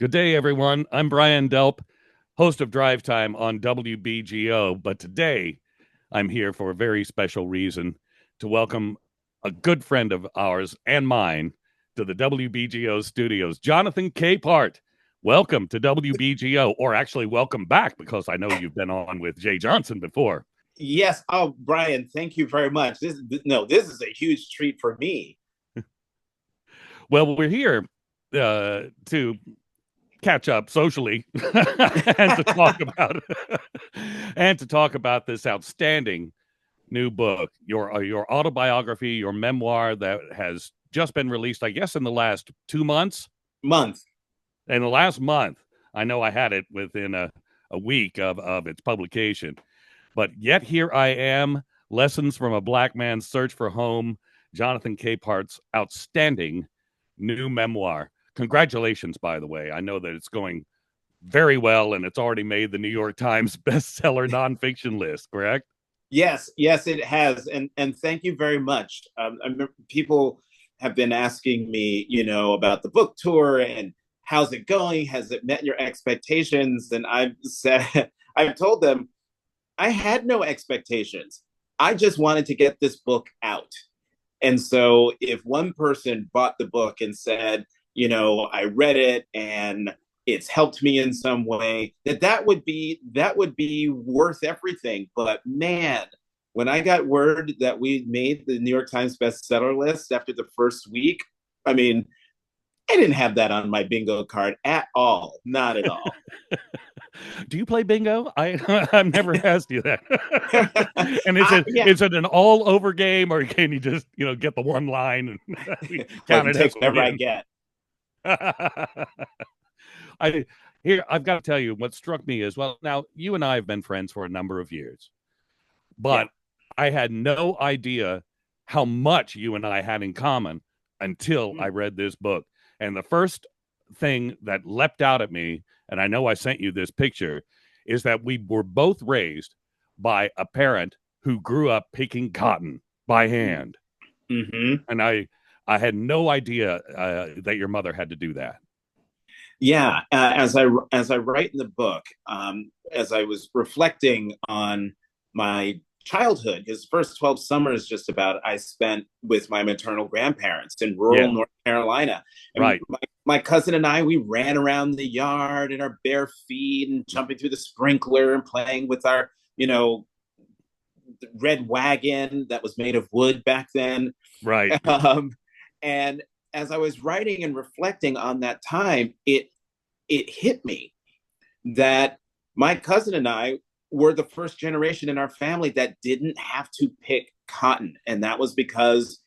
Good day, everyone. I'm Brian Delp, host of Drive Time on WBGO. But today, I'm here for a very special reason to welcome a good friend of ours and mine to the WBGO studios, Jonathan Capehart. Welcome to WBGO, or actually, welcome back because I know you've been on with Jay Johnson before. Yes. Oh, Brian, thank you very much. This is a huge treat for me. Well, we're here to catch up socially and to talk about and to talk about this outstanding new book, your autobiography, your memoir that has just been released, I guess, in the last 2 months. Month. In the last month, I know I had it within a week of its publication, but yet here I am. Lessons from a Black Man's Search for Home, Jonathan Capehart's outstanding new memoir. Congratulations, by the way. I know that it's going very well and it's already made the New York Times bestseller nonfiction list, correct? Yes, it has, and thank you very much. I remember people have been asking me, about the book tour and how's it going? Has it met your expectations? And I've said, I've told them I had no expectations. I just wanted to get this book out. And so if one person bought the book and said, I read it and it's helped me in some way, that would be worth everything. But man, when I got word that we made the New York Times bestseller list after the first week, I mean, I didn't have that on my bingo card at all. Not at all. Do you play bingo? I've never asked you that. And is it Yeah, is it an all over game, or can you just get the one line and I count can it as take a whatever I win? get. I I've got to tell you what struck me is, well, now you and I have been friends for a number of years, Yeah. but I had no idea how much you and I had in common until I read this book. And the first thing that leapt out at me, and I know I sent you this picture, is that we were both raised by a parent who grew up picking cotton by hand. Mm-hmm. And I had no idea that your mother had to do that. Yeah, as I write in the book, as I was reflecting on my childhood, his first 12 summers just about I spent with my maternal grandparents in rural Yeah, North Carolina. And right. my cousin and I, we ran around the yard in our bare feet and jumping through the sprinkler and playing with our, red wagon that was made of wood back then. Right. Um, and as I was writing and reflecting on that time, it hit me that my cousin and I were the first generation in our family that didn't have to pick cotton. And that was because,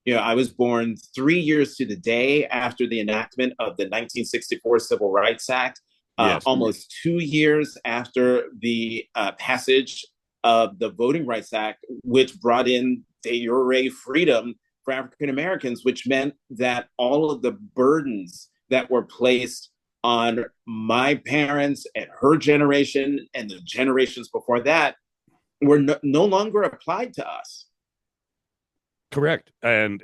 I was born 3 years to the day after the enactment of the 1964 Civil Rights Act, Yes. almost 2 years after the passage of the Voting Rights Act, which brought in de jure freedom for African Americans, which meant that all of the burdens that were placed on my parents and her generation and the generations before that were no longer applied to us. Correct. And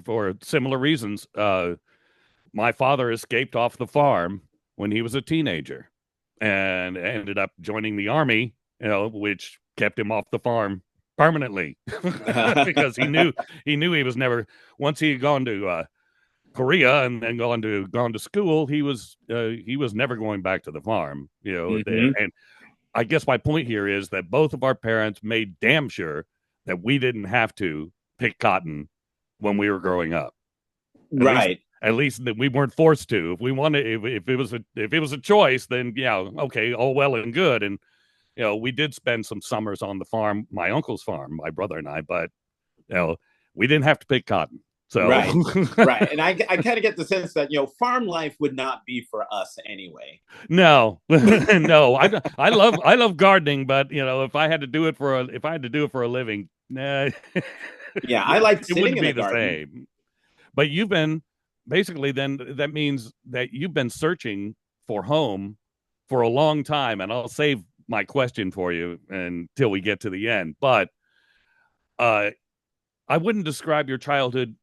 for similar reasons, my father escaped off the farm when he was a teenager and ended up joining the army, which kept him off the farm permanently because he was never, once he had gone to Korea and then gone to school, he was never going back to the farm, Mm-hmm. and I guess my point here is that both of our parents made damn sure that we didn't have to pick cotton when we were growing up. At least Right. at least that we weren't forced to. If we wanted, if it was a choice, then yeah, okay, all well and good. And we did spend some summers on the farm, my uncle's farm, my brother and I, but we didn't have to pick cotton. So Right. Right. And I kind of get the sense that, farm life would not be for us anyway. no, no, I love gardening, but if I had to do it for a living, nah, Yeah. I like it sitting wouldn't in be the the garden. same. But you've been basically, then that means that you've been searching for home for a long time, and I'll save my question for you until we get to the end. But uh, I wouldn't describe your childhood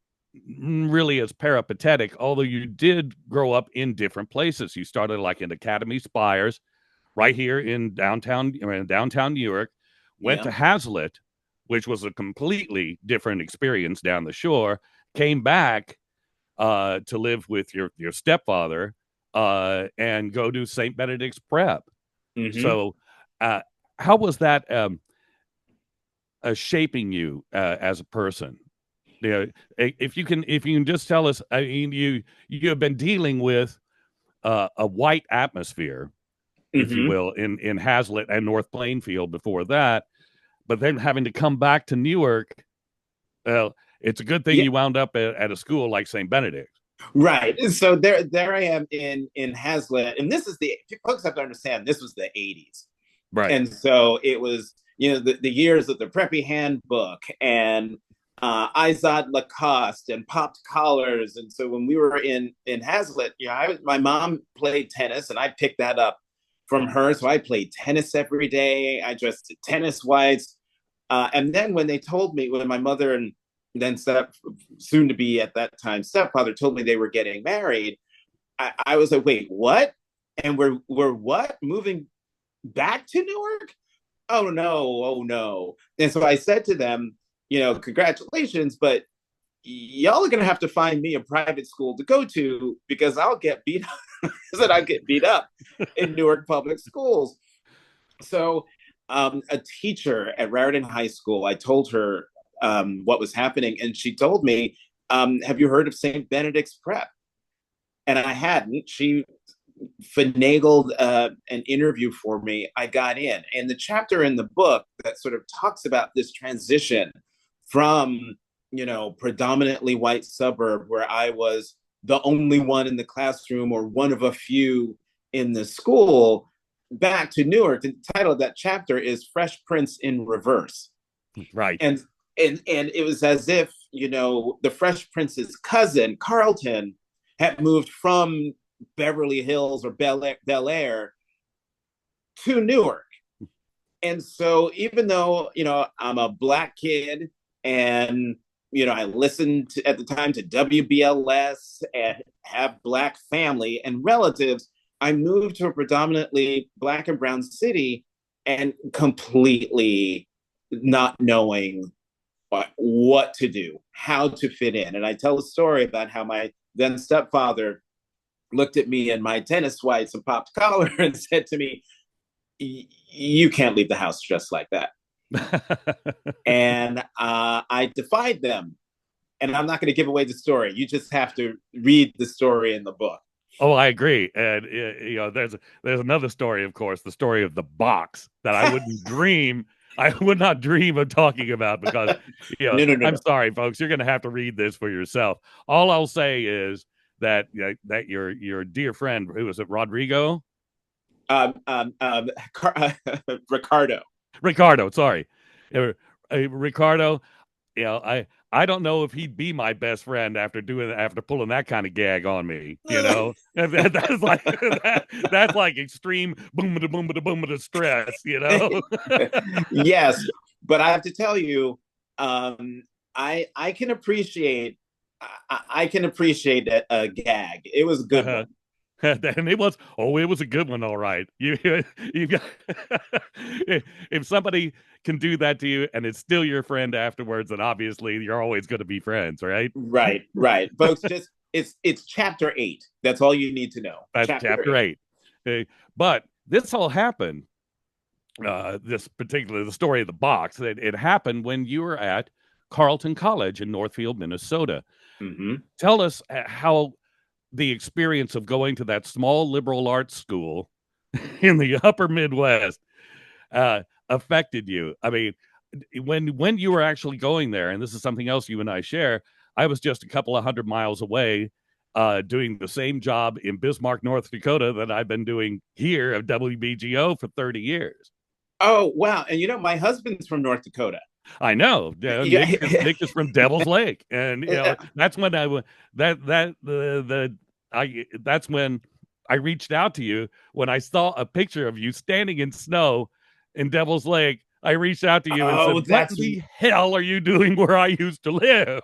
really as peripatetic, although you did grow up in different places. You started like in Academy Spires, right here in downtown New York, went Yeah. to Hazlitt, which was a completely different experience down the shore, came back to live with your stepfather and go to St. Benedict's Prep. Mm-hmm. So, how was that shaping you as a person? You know, if you can just tell us, I mean, you have been dealing with a white atmosphere, if you Mm-hmm. will, in Hazlitt and North Plainfield before that, but then having to come back to Newark. It's a good thing Yeah. you wound up at a school like St. Benedict. Right. So there I am in Hazlitt, and this is the folks have to understand this was the '80s, Right. and so it was the years of the preppy handbook and Izod Lacoste and popped collars, and so when we were in Hazlitt, my mom played tennis, and I picked that up from her, so I played tennis every day. I dressed in tennis whites, and then when my mother and then soon to be at that time stepfather told me they were getting married, I was like, wait, what? And we're what? Moving back to Newark? Oh no, oh no. And so I said to them, congratulations, but y'all are gonna have to find me a private school to go to because I'll get beat up. I get beat up in Newark public schools. So a teacher at Raritan High School, I told her what was happening, and she told me, have you heard of St. Benedict's Prep? And I hadn't. She finagled an interview for me. I got in. And the chapter in the book that sort of talks about this transition from, predominantly white suburb where I was the only one in the classroom or one of a few in the school back to Newark. The title of that chapter is Fresh Prince in Reverse. Right. And it was as if, the Fresh Prince's cousin, Carlton, had moved from Beverly Hills or Bel Air to Newark. And so even though, I'm a black kid and, I listened at the time to WBLS and have black family and relatives, I moved to a predominantly black and brown city and completely not knowing what to do, how to fit in. And I tell a story about how my then stepfather looked at me in my tennis whites and popped collar and said to me, you can't leave the house dressed like that. And I defied them. And I'm not going to give away the story. You just have to read the story in the book. Oh, I agree. And there's another story, of course, the story of the box that I would not dream of talking about because, No. I'm sorry, folks, you're going to have to read this for yourself. All I'll say is that your dear friend, who was it, Rodrigo? Um, um, um, Ricardo. Ricardo, sorry. Ricardo, I don't know if he'd be my best friend after pulling that kind of gag on me. That's like that's like extreme boom da boom da boom da stress. Yes, but I have to tell you, I can appreciate a gag. It was a good one. And it was a good one, all right. You got if somebody can do that to you and it's still your friend afterwards, then obviously you're always going to be friends, right? Right, folks. Just it's chapter 8. That's all you need to know. That's chapter 8. But this all happened. The story of the box, it happened when you were at Carleton College in Northfield, Minnesota. Mm-hmm. Tell us how the experience of going to that small liberal arts school in the upper Midwest affected you. I mean, when you were actually going there, and this is something else you and I share, I was just a couple of 100 miles away doing the same job in Bismarck, North Dakota that I've been doing here at WBGO for 30 years. Oh, wow. And my husband's from North Dakota. I know. Yeah. Nick is from Devil's Lake, and that's when that's when I reached out to you when I saw a picture of you standing in snow in Devil's Lake. I reached out to you and said, "What the hell are you doing where I used to live?"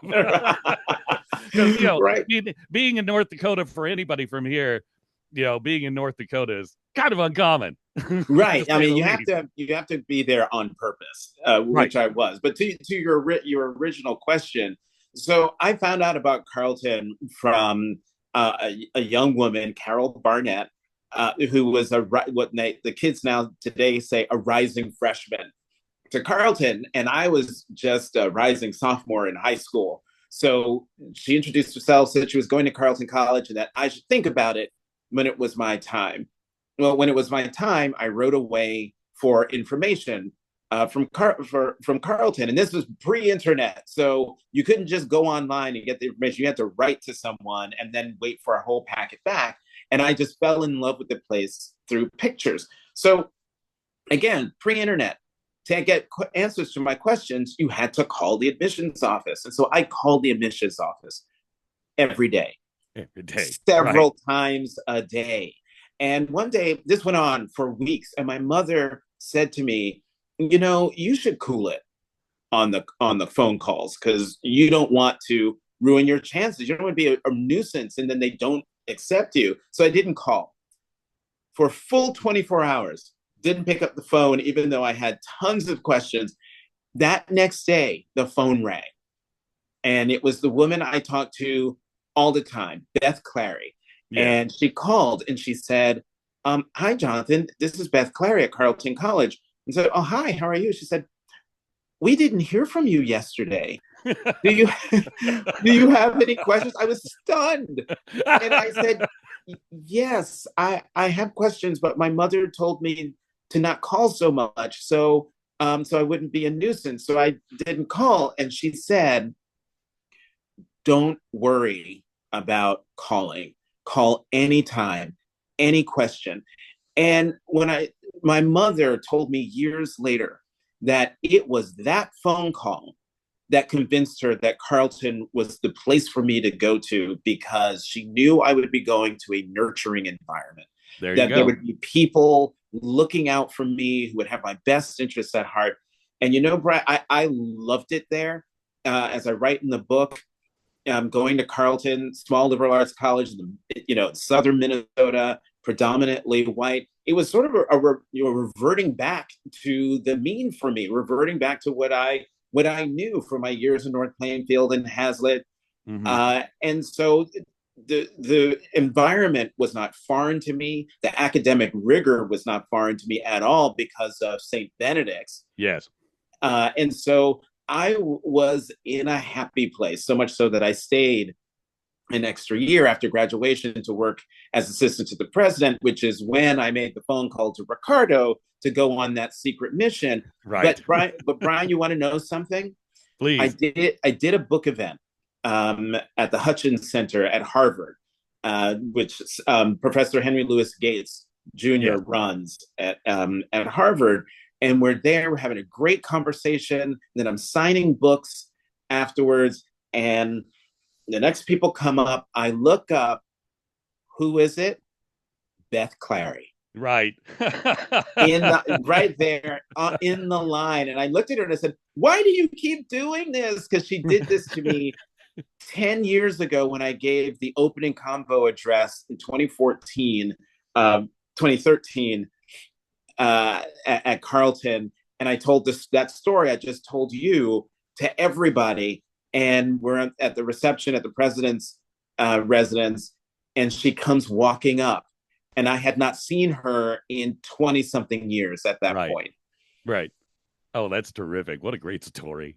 because Right. being in North Dakota for anybody from here, being in North Dakota is kind of uncommon, to Right. I say the mean, least. you have to be there on purpose, Right. which I was. But to your original question, so I found out about Carleton from a young woman, Carol Barnett, who was the kids now today say a rising freshman to Carleton, and I was just a rising sophomore in high school. So she introduced herself, said she was going to Carleton College, and that I should think about it when it was my time. Well, when it was my time, I wrote away for information from Carleton, and this was pre-internet, so you couldn't just go online and get the information. You had to write to someone and then wait for a whole packet back. And I just fell in love with the place through pictures. So again, pre-internet, to get answers to my questions, you had to call the admissions office, and so I called the admissions office every day, Every day. Right. several times a day. And one day, this went on for weeks, and my mother said to me, you should cool it on the phone calls because you don't want to ruin your chances. You don't want to be a nuisance, and then they don't accept you. So I didn't call for a full 24 hours. Didn't pick up the phone, even though I had tons of questions. That next day, the phone rang, and it was the woman I talked to all the time, Beth Clary. Yes. And she called and she said, hi, Jonathan, this is Beth Clary at Carleton College. And said, oh, hi, how are you? She said, we didn't hear from you yesterday. Do you do you have any questions? I was stunned. And I said, yes, I have questions, but my mother told me to not call so much. So I wouldn't be a nuisance. So I didn't call. And she said, don't worry about calling. Call anytime, any question. And my mother told me years later that it was that phone call that convinced her that Carleton was the place for me to go to, because she knew I would be going to a nurturing environment, There you that there go. would be people looking out for me who would have my best interests at heart. And Brad, I loved it there. As I write in the book, going to Carleton, small liberal arts college, southern Minnesota, predominantly white. It was sort of reverting back to the mean for me, reverting back to what I knew from my years in North Plainfield and Hazlitt. Mm-hmm. And so the environment was not foreign to me. The academic rigor was not foreign to me at all because of St. Benedict's. Yes. And so I was in a happy place, so much so that I stayed an extra year after graduation to work as assistant to the president, which is when I made the phone call to Ricardo to go on that secret mission. Right. But Brian, you want to know something? Please. I did a book event at the Hutchins Center at Harvard, which Professor Henry Louis Gates Jr. Yes. runs at Harvard. And we're there, we're having a great conversation. Then I'm signing books afterwards. And the next people come up. I look up. Who is it? Beth Clary. Right. Right there in the line. And I looked at her and I said, why do you keep doing this? Because she did this to me 10 years ago when I gave the opening convo address in 2013 at Carleton. And I told that story I just told you to everybody. And we're at the reception at the president's residence. And she comes walking up. And I had not seen her in 20 something years at that point. Right. Oh, that's terrific. What a great story.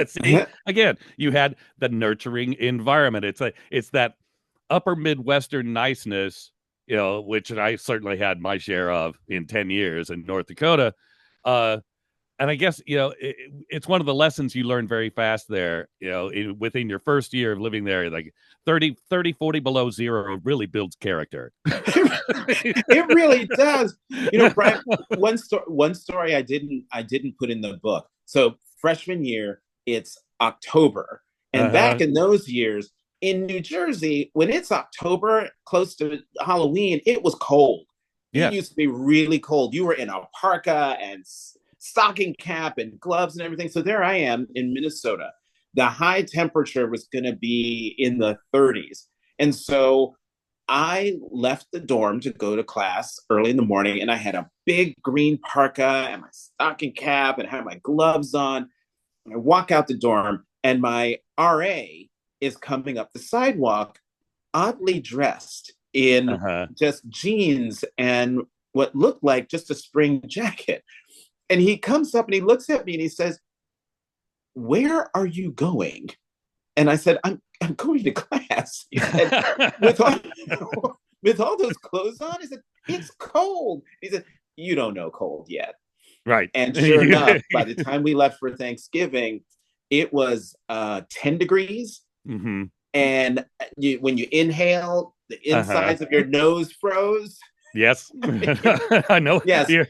See, again, you had the nurturing environment. It's that upper Midwestern niceness, which I certainly had my share of in 10 years in North Dakota. And I guess, it's one of the lessons you learn very fast there, within your first year of living there, like 30, 40 below zero really builds character. It really does. Brian, one story I didn't put in the book. So freshman year, it's October. And back in those years in New Jersey, when it's October, close to Halloween, it was cold. Yeah. It used to be really cold. You were in a parka and stocking cap and gloves and everything. So there I am in Minnesota. the high temperature was going to be in the 30s. And so I left the dorm to go to class early in the morning, and I had a big green parka and my stocking cap and had my gloves on. And I walk out the dorm, and my RA is coming up the sidewalk, oddly dressed in Uh-huh. just jeans and what looked like just a spring jacket. And he comes up and he looks at me and he says, "Where are you going?" And I said, I'm going to class. He said, with all, with all those clothes on? He said, "It's cold." He said, "You don't know cold yet." Right. And sure enough, by the time we left for Thanksgiving, it was 10 degrees. Mm-hmm. And when you inhale, the Uh-huh. insides of your nose froze. Yes. I know. Yes. Yeah.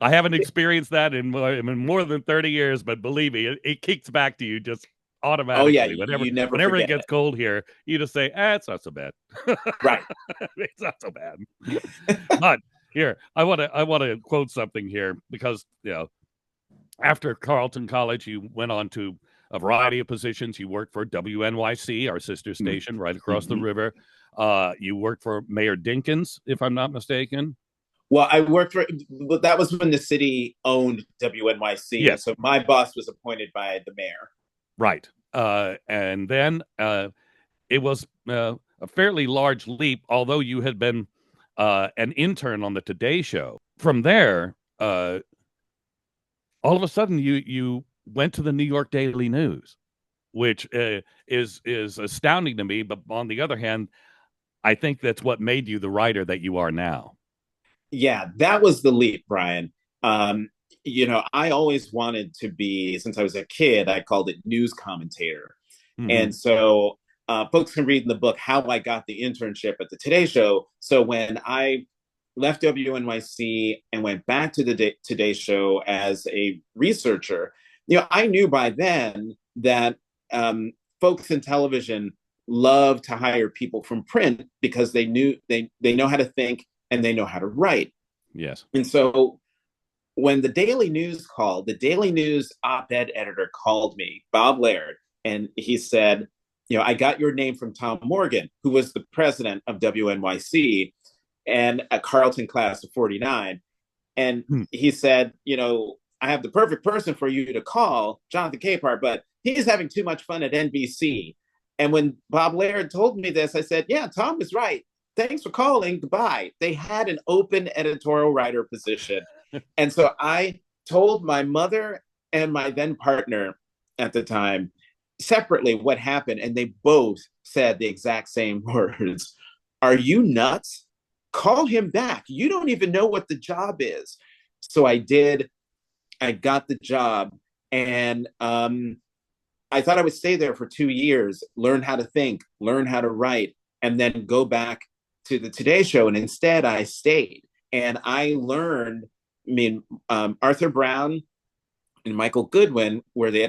I haven't experienced that in more than 30 years, but believe me, it kicks back to you just Oh, yeah. automatically. You never Whenever it forget gets it. cold here, you just say, ah, it's not so bad. Right. It's not so bad. But here, I want to quote something here because after Carleton College, you went on to a variety of positions. You worked for WNYC, our sister station right across the Mm-hmm. river. You worked for Mayor Dinkins, if I'm not mistaken. Well, I worked for, but that was when the city owned WNYC. And Yes, so my boss was appointed by the mayor. right. And then it was a fairly large leap, although you had been an intern on the Today Show. From there, all of a sudden, you went to the New York Daily News, which is astounding to me. But on the other hand, I think that's what made you the writer that you are now. Yeah, that was the leap, Brian. Um, I always wanted to be, since I was a kid, I called it news commentator. Mm-hmm. And so folks can read in the book how I got the internship at the Today Show. So when I left WNYC and went back to the Today Show as a researcher, I knew by then that um, folks in television love to hire people from print because they know how to think and they know how to write. Yes. And so when the Daily News called, the Daily News op-ed editor called me, Bob Laird, and he said, "I got your name from Tom Morgan, who was the president of WNYC and a Carleton class of 49." And Hmm. he said, "I have the perfect person for you to call, Jonathan Capehart, but he's having too much fun at NBC." And when Bob Laird told me this, I said, "Yeah, Tom was right. Thanks for calling. Goodbye." They had an open editorial writer position. And so I told my mother and my then partner at the time separately what happened. And they both said the exact same words: "Are you nuts? Call him back. You don't even know what the job is." So I did. I got the job. And I thought I would stay there for 2 years, learn how to think, learn how to write, and then go back to the Today Show. And instead, I stayed. And I learned, Arthur Brown and Michael Goodwin were the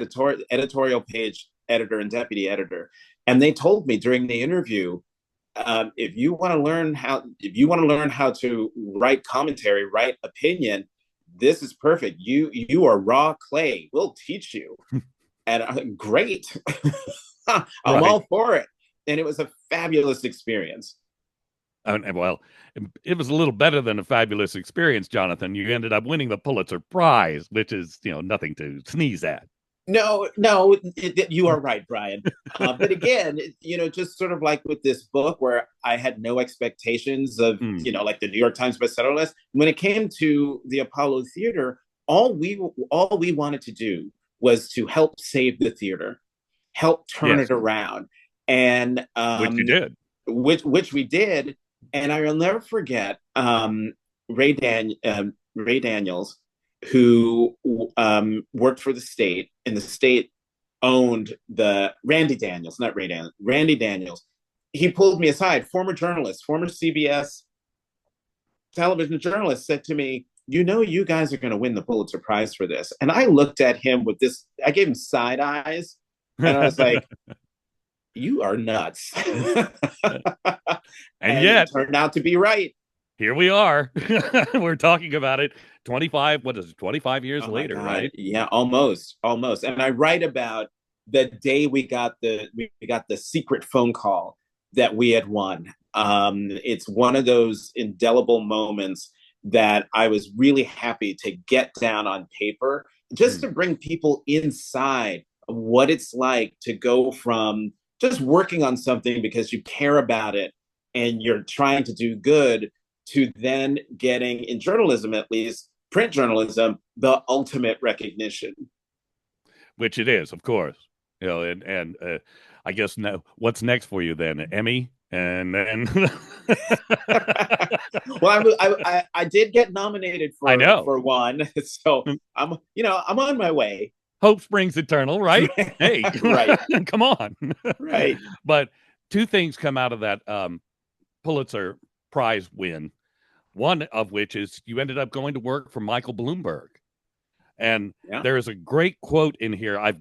editorial page editor and deputy editor. And they told me during the interview, if you want to learn how to write commentary, write opinion, this is perfect. You are raw clay. We'll teach you. And great. I'm Right. all for it. And it was a fabulous experience. Well, it was a little better than a fabulous experience, Jonathan. You ended up winning the Pulitzer Prize, which is, nothing to sneeze at. No, you are right, Brian. But again, just sort of like with this book where I had no expectations of, Mm. Like the New York Times bestseller list. When it came to the Apollo Theater, all we wanted to do was to help save the theater, help turn it Yes, around, and which you did. which we did. And I will never forget Ray Daniels, who worked for the state, and the state owned the Randy Daniels, not Ray Daniels, Randy Daniels. He pulled me aside, former journalist, former CBS television journalist, said to me, "You guys are going to win the Pulitzer Prize for this." And I looked at him with this, I gave him side eyes, and I was like, "You are nuts." And And it yet, turned out to be right. here we are. We're talking about it 25, what is it, 25 years Oh my later, God. right? Yeah, almost. And I write about the day we got the secret phone call that we had won. It's one of those indelible moments that I was really happy to get down on paper, just Mm. to bring people inside of what it's like to go from just working on something because you care about it and you're trying to do good, to then getting, in journalism at least, print journalism, the ultimate recognition. Which it is, of course. And I guess now, what's next for you then? Emmy, and then Well, I did get nominated I for know. one, so I'm on my way. Hope springs eternal, right? Hey, Right, come on. right. But two things come out of that Pulitzer Prize win. One of which is you ended up going to work for Michael Bloomberg. And Yeah. there is a great quote in here. I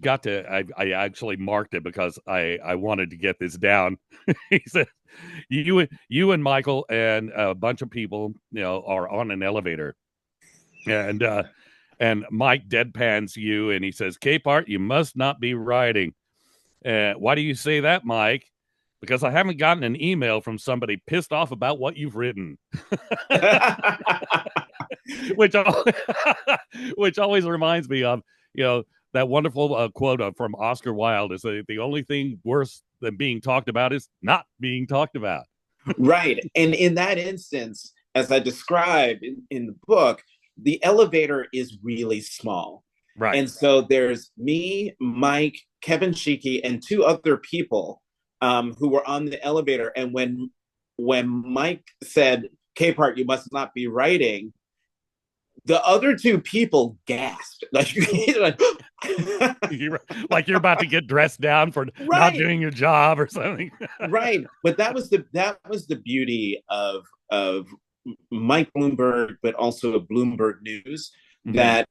actually marked it because I wanted to get this down. He said, you and Michael and a bunch of people, are on an elevator. And Mike deadpans you and he says, Capehart, you must not be writing. Why do you say that, Mike? Because I haven't gotten an email from somebody pissed off about what you've written. which which always reminds me of that wonderful quote from Oscar Wilde is the only thing worse than being talked about is not being talked about. Right. And in that instance, as I describe in the book, the elevator is really small. Right. And so there's me, Mike, Kevin Sheekey, and two other people who were on the elevator. And when Mike said, Capehart, you must not be writing, the other two people gasped. Like you're about to get dressed down for not Right, doing your job or something. right. But that was the beauty of Mike Bloomberg, but also of Bloomberg News. Mm-hmm. That,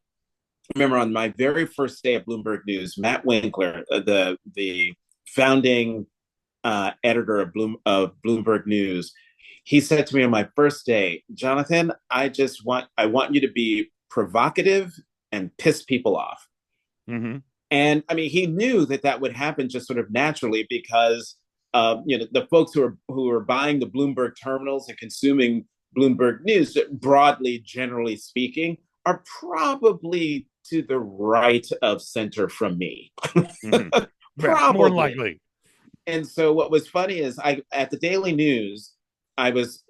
remember, on my very first day at Bloomberg News, Matt Winkler, the founding editor of Bloomberg News, he said to me on my first day, Jonathan, I want you to be provocative and piss people off. Mm-hmm. And I mean, he knew that would happen just sort of naturally because the folks who are buying the Bloomberg terminals and consuming Bloomberg News, broadly, generally speaking, are probably to the right of center from me. Mm-hmm. Yeah, more than Probably. likely. And so what was funny is at the Daily News, I was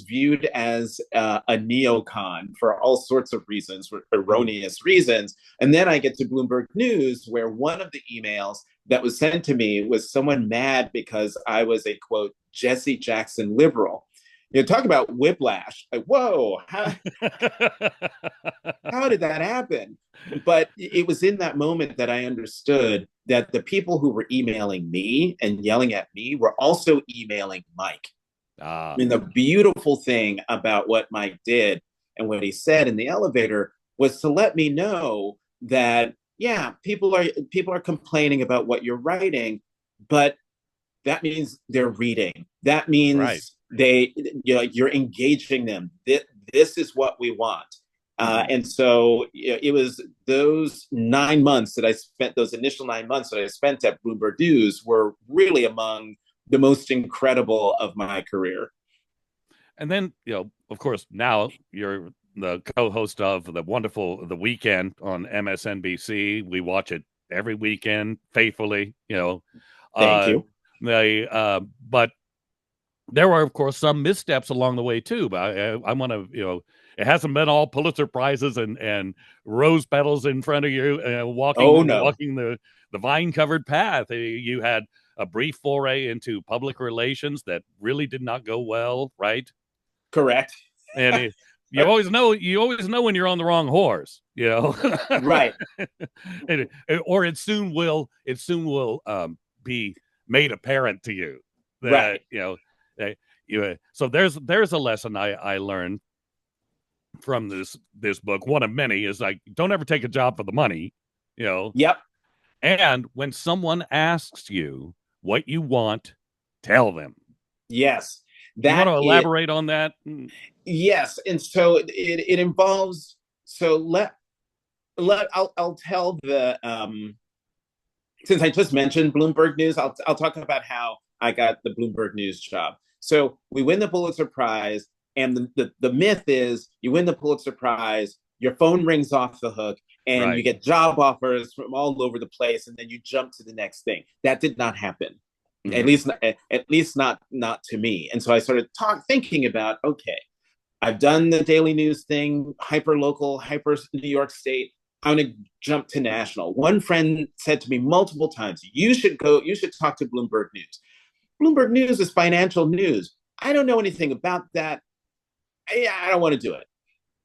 viewed as a neocon for all sorts of reasons, erroneous reasons. And then I get to Bloomberg News, where one of the emails that was sent to me was someone mad because I was a, quote, Jesse Jackson liberal. Talk about whiplash. Like, whoa, how did that happen? But it was in that moment that I understood that the people who were emailing me and yelling at me were also emailing Mike. I mean, the beautiful thing about what Mike did and what he said in the elevator was to let me know that, yeah, people are complaining about what you're writing, but that means they're reading. That Right. means you're engaging them. This is what we want. And so it was those 9 months that I spent, those initial 9 months that I spent at Bloomberg News, were really among the most incredible of my career. And then, of course, now you're the co-host of the wonderful The Weekend on MSNBC. We watch it every weekend faithfully. Thank Uh, you. but there were, of course, some missteps along the way too. But I want to, it hasn't been all Pulitzer prizes and rose petals in front of you, Oh no. walking the vine-covered path. You had a brief foray into public relations that really did not go well, right? Correct. And you always know when you're on the wrong horse, Right. or it soon will be made apparent to you that Right. so there's a lesson I learned from this book. One of many is, like, don't ever take a job for the money, Yep. and when someone asks you what you want, tell them. Yes. You want That to is elaborate on that? Yes. And so it involves, so I'll tell since I just mentioned Bloomberg News, I'll talk about how I got the Bloomberg News job. So we win the Pulitzer Prize, and the myth is you win the Pulitzer Prize, your phone rings off the hook, and you Right. get job offers from all over the place, and then you jump to the next thing. That did not happen. Mm-hmm. At least not to me. And so I started thinking about, okay, I've done the daily news thing, hyper local, hyper New York State. I'm going to jump to national. One friend said to me multiple times, you should talk to Bloomberg News. Bloomberg News is financial news. I don't know anything about that. I don't want to do it.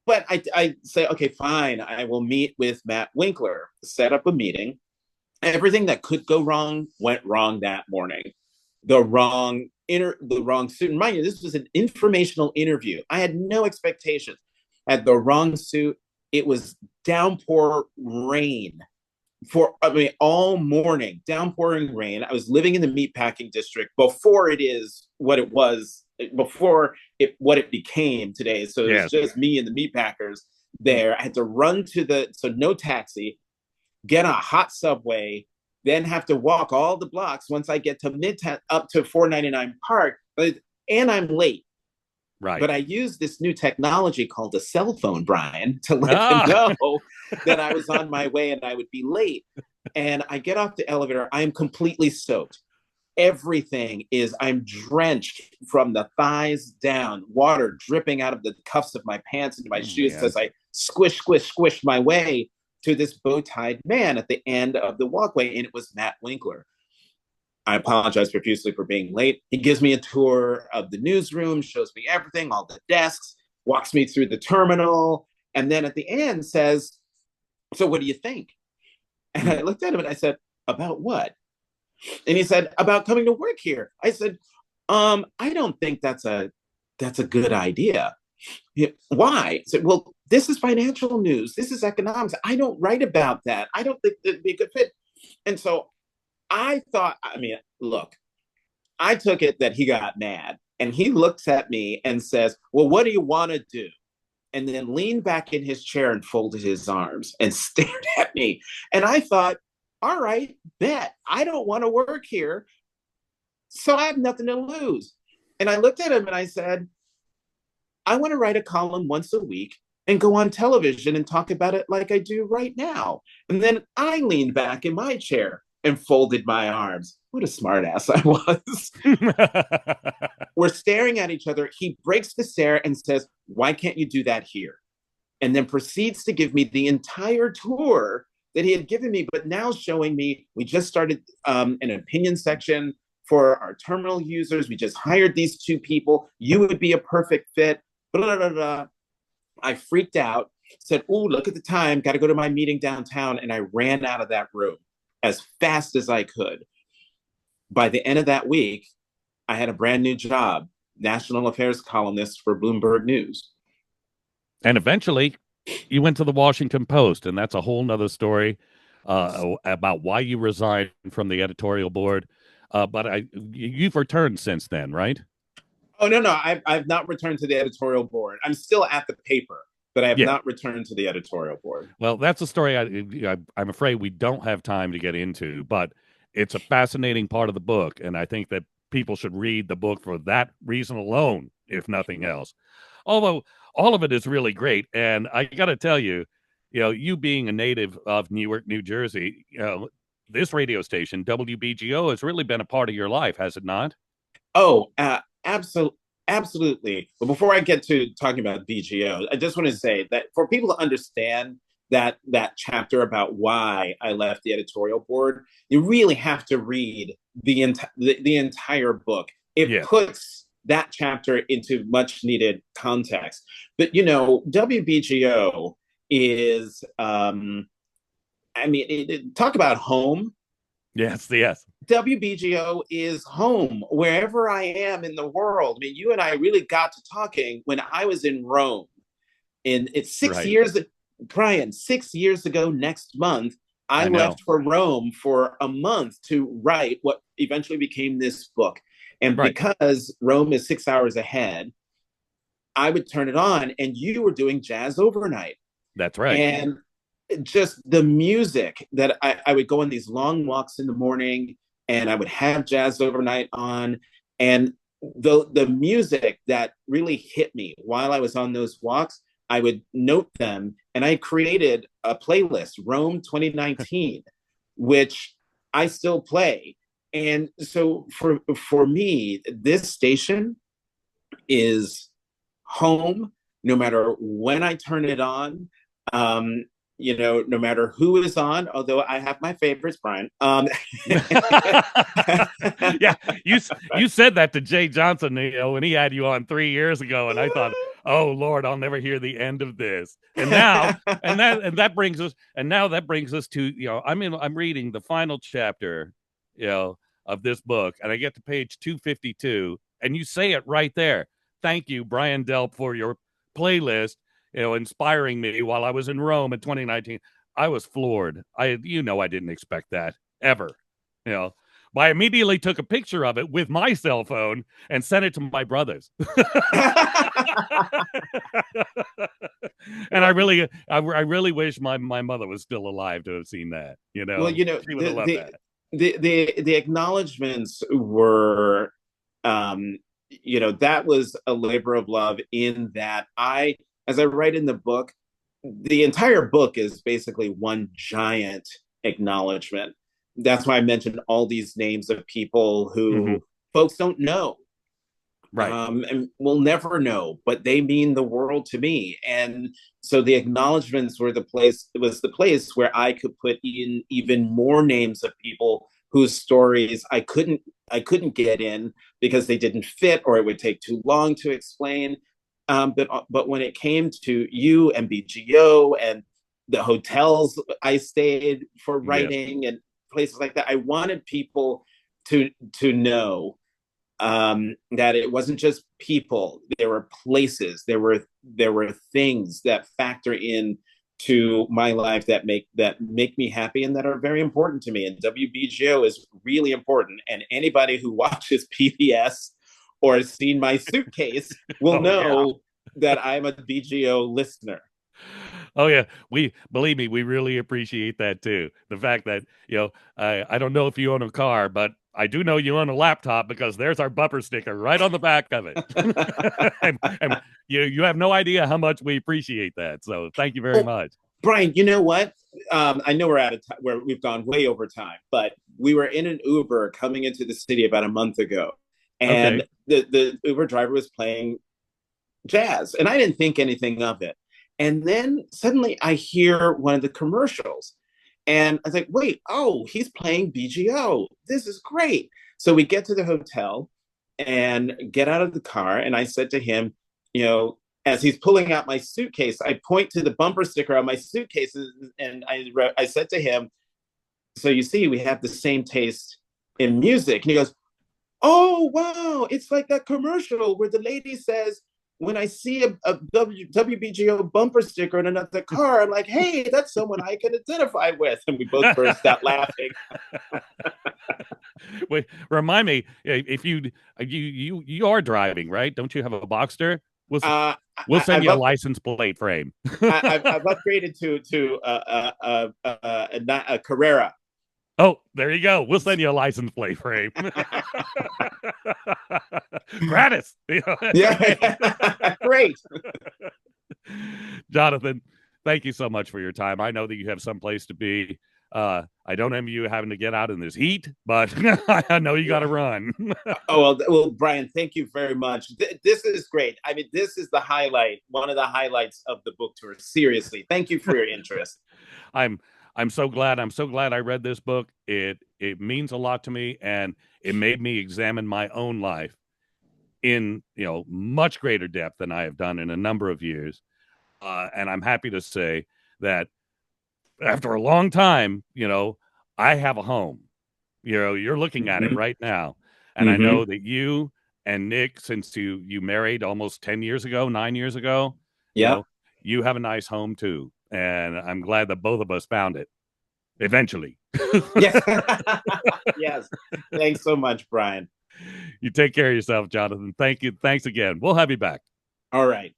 But I say, okay, fine. I will meet with Matt Winkler, set up a meeting. Everything that could go wrong went wrong that morning. The wrong suit. And mind you, this was an informational interview. I had no expectations. I had the wrong suit. It was downpour rain all morning, downpouring rain. I was living in the meatpacking district before it is what it was, before it what it became today. So it was Yes. just me and the meatpackers there. I had to run so no taxi, get on a hot subway, then have to walk all the blocks once I get to Midtown up to 499 Park, and I'm late. Right. But I used this new technology called a cell phone, Brian, to let them Ah. know that I was on my way and I would be late. And I get off the elevator. I'm completely soaked. I'm drenched from the thighs down, water dripping out of the cuffs of my pants into my Oh, shoes man. as I squish my way to this bow-tied man at the end of the walkway. And it was Matt Winkler. I apologize profusely for being late. He gives me a tour of the newsroom, shows me everything, all the desks, walks me through the terminal, and then at the end says, "So what do you think?" And Hmm. I looked at him and I said, "About what?" And he said, "About coming to work here." I said, I don't think that's a good idea." Why? I said, "Well, this is financial news. This is economics. I don't write about that. I don't think that'd be a good fit." And so I thought, I mean, look, I took it that he got mad, and he looks at me and says, "Well, what do you want to do?" And then leaned back in his chair and folded his arms and stared at me. And I thought, all right, bet. I don't want to work here. So I have nothing to lose. And I looked at him and I said, I want to write a column once a week and go on television and talk about it like I do right now. And then I leaned back in my chair and folded my arms. What a smartass I was. We're staring at each other. He breaks the stare and says, "Why can't you do that here?" And then proceeds to give me the entire tour that he had given me, but now showing me we just started an opinion section for our terminal users. We just hired these two people. You would be a perfect fit. Blah, blah, blah. I freaked out, said, "Oh, look at the time. Got to go to my meeting downtown." And I ran out of that room as fast as I could. By the end of that week, I had a brand new job, national affairs columnist for Bloomberg News. And eventually, you went to the Washington Post, and that's a whole nother story about why you resigned from the editorial board. But you've returned since then, right? Oh no, I've not returned to the editorial board. I'm still at the paper, but I have Yeah. not returned to the editorial board. Well, that's a story I'm afraid we don't have time to get into, but it's a fascinating part of the book, and I think that people should read the book for that reason alone, if nothing else. Although all of it is really great, and I got to tell you, you being a native of Newark, New Jersey, this radio station WBGO has really been a part of your life, has it not? Oh, absolutely. But before I get to talking about BGO, I just want to say that for people to understand that chapter about why I left the editorial board, you really have to read the entire book. It Yes. puts that chapter into much needed context. But WBGO is, talk about home. Yes. Yes. WBGO is home wherever I am in the world. I mean, you and I really got to talking when I was in Rome. And it's Right. Brian, 6 years ago next month, I I know. left for Rome for a month to write what eventually became this book. And Right. because Rome is 6 hours ahead, I would turn it on and you were doing jazz overnight. That's right. And just the music that I would go on these long walks in the morning, and I would have jazz overnight on, and the music that really hit me while I was on those walks, I would note them, and I created a playlist, Rome 2019, which I still play. And so for me, this station is home no matter when I turn it on. Um, no matter who is on, although I have my favorites, Brian. Yeah, you said that to Jay Johnson, when he had you on 3 years ago, and I thought, oh Lord, I'll never hear the end of this. And now, that brings us, to, I'm reading the final chapter, of this book, and I get to page 252, and you say it right there. Thank you, Brian Delp, for your playlist, inspiring me while I was in Rome in 2019. I was floored. I didn't expect that ever. You know, I immediately took a picture of it with my cell phone and sent it to my brothers. And I really wish my mother was still alive to have seen that. Well, She would have loved that. The acknowledgments were, that was a labor of love, in that as I write in the book, the entire book is basically one giant acknowledgement. That's why I mentioned all these names of people who folks don't know, right? And will never know, but they mean the world to me. And so the acknowledgments were the place where I could put in even more names of people whose stories I couldn't get in because they didn't fit, or it would take too long to explain. But when it came to you and BGO and the hotels I stayed for writing, and places like that, I wanted people to know that it wasn't just people. There were places, there were things that factor in to my life that make me happy and that are very important to me. And WBGO is really important. And anybody who watches PBS or has seen my suitcase will know that I'm a BGO listener. Oh yeah, believe me, we really appreciate that too. The fact that I don't know if you own a car, but I do know you own a laptop, because there's our bumper sticker right on the back of it. and you have no idea how much we appreciate that. So thank you very much, Brian. You know what? I know we're out of time, where we've gone way over time, but we were in an Uber coming into the city about a month ago, and the Uber driver was playing jazz, and I didn't think anything of it. And then suddenly I hear one of the commercials, and I was like, wait, he's playing BGO. This is great. So we get to the hotel and get out of the car, and I said to him, as he's pulling out my suitcase, I point to the bumper sticker on my suitcase, and I said to him, so you see, we have the same taste in music. And he goes, oh, wow, it's like that commercial where the lady says, when I see a WBGO bumper sticker in another car, I'm like, hey, that's someone I can identify with. And we both burst out laughing. Wait, remind me, if you are driving, right? Don't you have a Boxster? We'll send you a license plate frame. I've upgraded to a Carrera. Oh, there you go. We'll send you a license plate frame. Gratis. Yeah. Great. Jonathan, thank you so much for your time. I know that you have someplace to be. I don't envy you having to get out in this heat, but I know you got to run. well, Brian, thank you very much. This is great. I mean, this is one of the highlights of the book tour. Seriously, thank you for your interest. I'm so glad. I'm so glad I read this book. It means a lot to me, and it made me examine my own life in much greater depth than I have done in a number of years. And I'm happy to say that after a long time, I have a home. You're looking at it right now, and I know that you and Nick, since you married almost 10 years ago, 9 years ago, you have a nice home too. And I'm glad that both of us found it eventually. Yes. Yes. Thanks so much, Brian. You take care of yourself, Jonathan. Thank you. Thanks again. We'll have you back. All right.